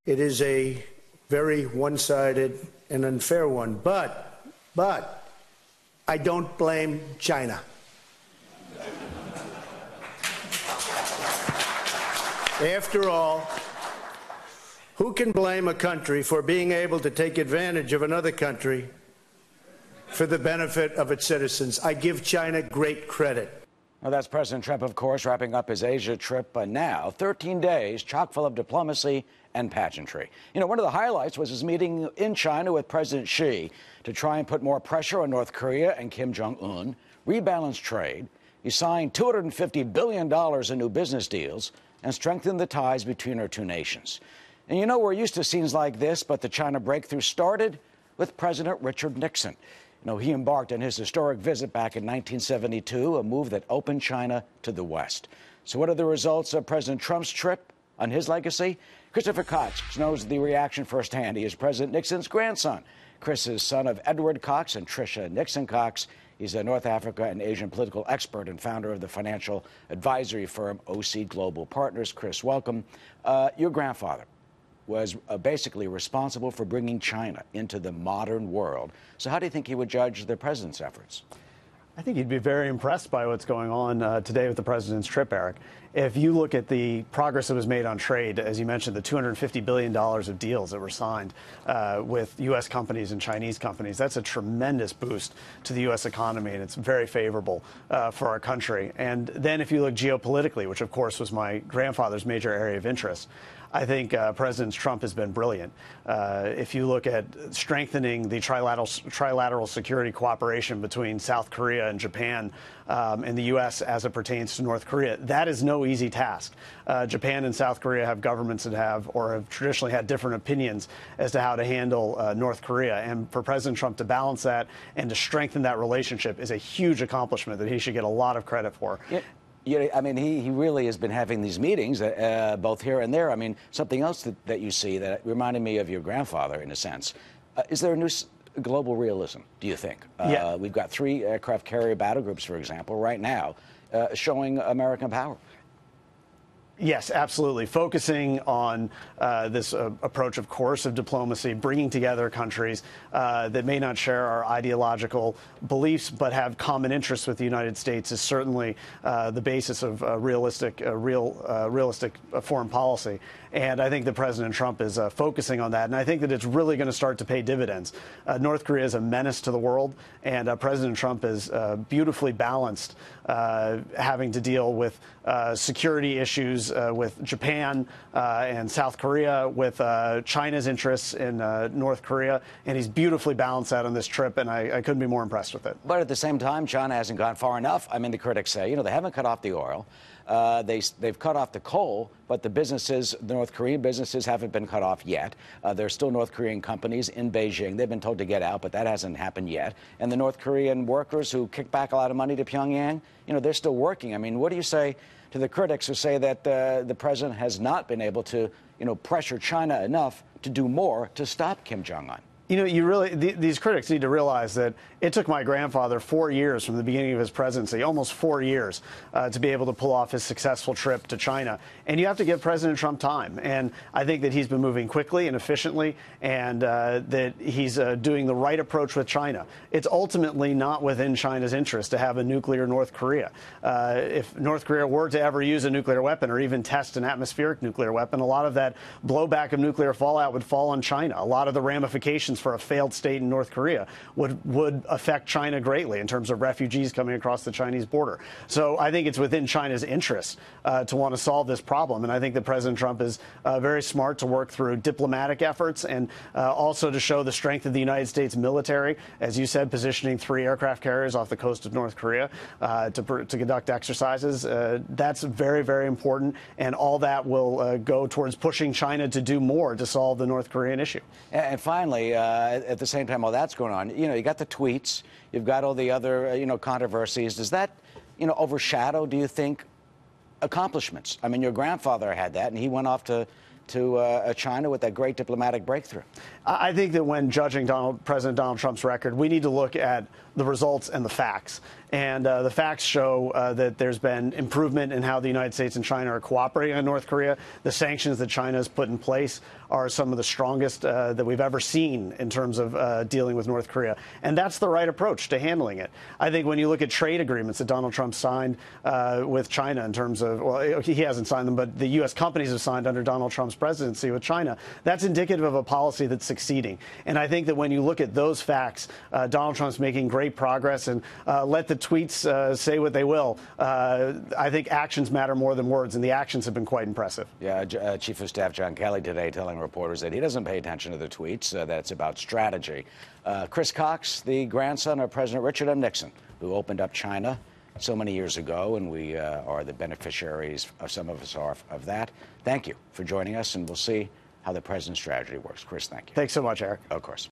It is a very one-sided and unfair one, but I don't blame China. After all, who can blame a country for being able to take advantage of another country for the benefit of its citizens? I give China great credit. Well, that's President Trump, of course, wrapping up his Asia trip. But now, 13 days, chock full of diplomacy and pageantry. You know, one of the highlights was his meeting in China with President Xi to try and put more pressure on North Korea and Kim Jong-un, rebalance trade. He signed $250 billion in new business deals and strengthened the ties between our two nations. And you know, we're used to scenes like this, but the China breakthrough started with President Richard Nixon. You know, he embarked on his historic visit back in 1972, a move that opened China to the West. So what are the results of President Trump's trip on his legacy? Christopher Cox knows the reaction firsthand. He is President Nixon's grandson. Chris is son of Edward Cox and Tricia Nixon Cox. He's a North Africa and Asian political expert and founder of the financial advisory firm OC Global Partners. Chris, welcome. Your grandfather was basically responsible for bringing China into the modern world. So how do you think he would judge the president's efforts? I think he'd be very impressed by what's going on today with the president's trip, Eric. If you look at the progress that was made on trade, as you mentioned, the $250 billion of deals that were signed with U.S. companies and Chinese companies, that's a tremendous boost to the U.S. economy, and it's very favorable for our country. And then if you look geopolitically, which of course was my grandfather's major area of interest, I think President Trump has been brilliant. If you look at strengthening the trilateral security cooperation between South Korea and Japan and the U.S. as it pertains to North Korea, that is no easy task. Japan and South Korea have governments that have traditionally had different opinions as to how to handle North Korea. And for President Trump to balance that and to strengthen that relationship is a huge accomplishment that he should get a lot of credit for. Yeah. I mean, he really has been having these meetings, both here and there. I mean, something else that you see that reminded me of your grandfather, in a sense. Is there a new global realism, do you think? Yeah. We've got 3 aircraft carrier battle groups, for example, right now, showing American power. Yes, absolutely. Focusing on this approach, of course, of diplomacy, bringing together countries that may not share our ideological beliefs but have common interests with the United States is certainly the basis of realistic foreign policy. And I think that President Trump is focusing on that. And I think that it's really going to start to pay dividends. North Korea is a menace to the world, and President Trump is beautifully balanced, having to deal with security issues with Japan and South Korea, with China's interests in North Korea. And he's beautifully balanced that on this trip, and I couldn't be more impressed with it. But at the same time, China hasn't gone far enough. I mean, the critics say, you know, they haven't cut off the oil. They've cut off the coal, but the businesses, the North Korean businesses, haven't been cut off yet. There's still North Korean companies in Beijing. They've been told to get out, but that hasn't happened yet. And the North Korean workers who kick back a lot of money to Pyongyang, you know, they're still working. I mean, what do you say to the critics who say that the president has not been able to, you know, pressure China enough to do more to stop Kim Jong-un? You know, these critics need to realize that it took my grandfather 4 years from the beginning of his presidency, almost 4 years, to be able to pull off his successful trip to China. And you have to give President Trump time. And I think that he's been moving quickly and efficiently, and that he's doing the right approach with China. It's ultimately not within China's interest to have a nuclear North Korea. If North Korea were to ever use a nuclear weapon or even test an atmospheric nuclear weapon, a lot of that blowback of nuclear fallout would fall on China. A lot of the ramifications for a failed state in North Korea would affect China greatly in terms of refugees coming across the Chinese border. So I think it's within China's interest to want to solve this problem. And I think that President Trump is very smart to work through diplomatic efforts and also to show the strength of the United States military. As you said, positioning 3 aircraft carriers off the coast of North Korea to conduct exercises. That's very, very important. And all that will go towards pushing China to do more to solve the North Korean issue. And finally, at the same time, while that's going on, you know, you got the tweets, you've got all the other, you know, controversies. Does that, you know, overshadow, do you think, accomplishments? I mean, your grandfather had that, and he went off to China with that great diplomatic breakthrough. I think that when judging President Donald Trump's record, we need to look at the results and the facts. And the facts show that there's been improvement in how the United States and China are cooperating on North Korea. The sanctions that China has put in place are some of the strongest that we've ever seen in terms of dealing with North Korea. And that's the right approach to handling it. I think when you look at trade agreements that Donald Trump signed with China in terms of, well, he hasn't signed them, but the U.S. companies have signed under Donald Trump's presidency with China, that's indicative of a policy that's succeeding. And I think that when you look at those facts, Donald Trump's making great progress. And let the tweets say what they will. I think actions matter more than words, and the actions have been quite impressive. Yeah, Chief of Staff John Kelly today telling reporters that he doesn't pay attention to the tweets, that it's about strategy. Chris Cox, the grandson of President Richard M. Nixon, who opened up China so many years ago, and we are the beneficiaries, some of us are, of that. Thank you for joining us, and we'll see how the president's strategy works. Chris, thank you. Thanks so much, Eric. Of course.